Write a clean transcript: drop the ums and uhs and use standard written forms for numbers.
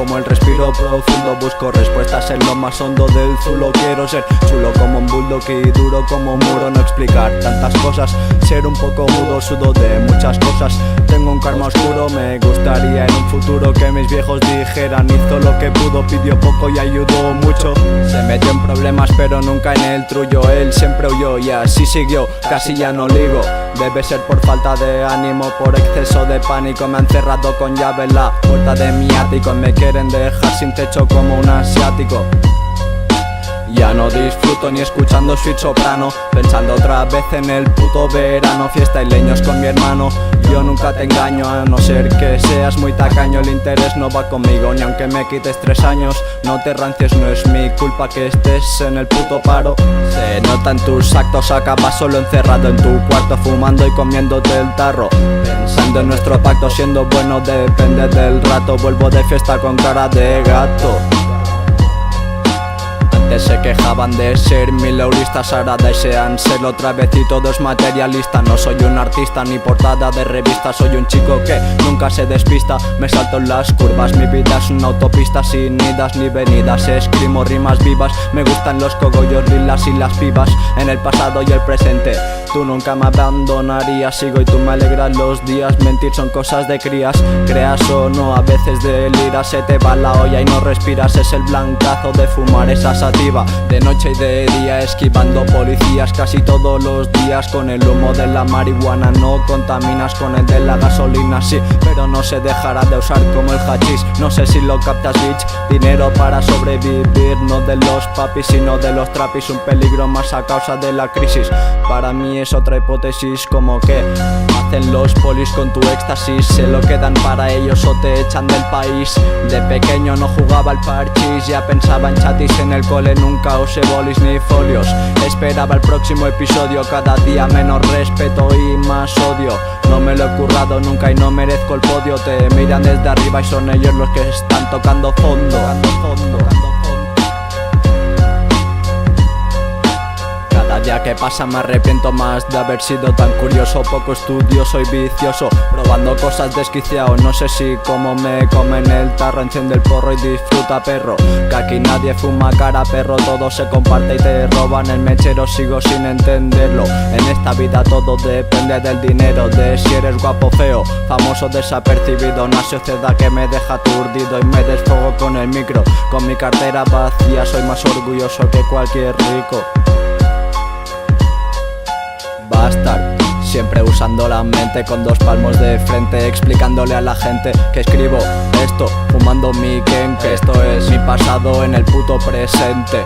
como el respiro profundo. Busco respuestas en lo más hondo del zulo. Quiero ser chulo como un bulldog y duro como un muro. No explicar tantas cosas, ser un poco mudo. Sudo de muchas cosas, tengo un karma oscuro. Me gustaría en un futuro que mis viejos dijeran: hizo lo que pudo, pidió poco y ayudó mucho. Se metió en problemas pero nunca en el trullo. Él siempre huyó y así siguió, casi ya no ligo. Debe ser por falta de ánimo, por exceso de pánico. Me han cerrado con llave en la puerta de mi ático. Me quieren dejar sin techo como un asiático. Ya no disfruto ni escuchando Sweet Soprano, pensando otra vez en el puto verano. Fiesta y leños con mi hermano. Yo nunca te engaño, a no ser que seas muy tacaño. El interés no va conmigo, ni aunque me quites 3 años. No te rancies, no es mi culpa que estés en el puto paro. Se nota en tus actos, acabas solo encerrado en tu cuarto, fumando y comiéndote el tarro. Pensando en nuestro pacto, siendo bueno depende del rato. Vuelvo de fiesta con cara de gato. Antes se quejaban de ser mileuristas, ahora desean ser otra vez y todo es materialista. No soy un artista ni portada de revista, soy un chico que nunca se despista. Me salto en las curvas, mi vida es una autopista sin idas ni venidas. Escribo rimas vivas, me gustan los cogollos lilas y las pibas. En el pasado y el presente, tú nunca me abandonarías. Sigo y tú me alegras los días. Mentir son cosas de crías, creas o no, a veces deliras. Se te va la olla y no respiras, es el blancazo de fumar esa sativa. De noche y de día esquivando policías casi todos los días. Con el humo de la marihuana no contaminas, con el de la gasolina sí, pero no se dejará de usar como el hachís. No sé si lo captas, bitch. Dinero para sobrevivir, no de los papis sino de los trapis. Un peligro más a causa de la crisis. Para mí es otra hipótesis, como que hacen los polis con tu éxtasis. Se lo quedan para ellos o te echan del país. De pequeño no jugaba al parchís, ya pensaba en chatis en el cole. Nunca usé bolis ni folios, esperaba el próximo episodio. Cada día menos respeto y más odio. No me lo he currado nunca y no merezco el podio. Te miran desde arriba y son ellos los que están tocando fondo. Cada día que pasa me arrepiento más de haber sido tan curioso, poco estudioso y vicioso, probando cosas desquiciado. No sé si como me comen el tarro, enciende el porro y disfruta perro. Que aquí nadie fuma cara perro, todo se comparte y te roban el mechero. Sigo sin entenderlo, en esta vida todo depende del dinero. De si eres guapo, feo, famoso, desapercibido. Una sociedad que me deja aturdido y me desfogo con el micro. Con mi cartera vacía soy más orgulloso que cualquier rico. Bastard, siempre usando la mente con 2 palmos de frente, explicándole a la gente que escribo esto, fumando mi kenke. Esto es mi pasado en el puto presente.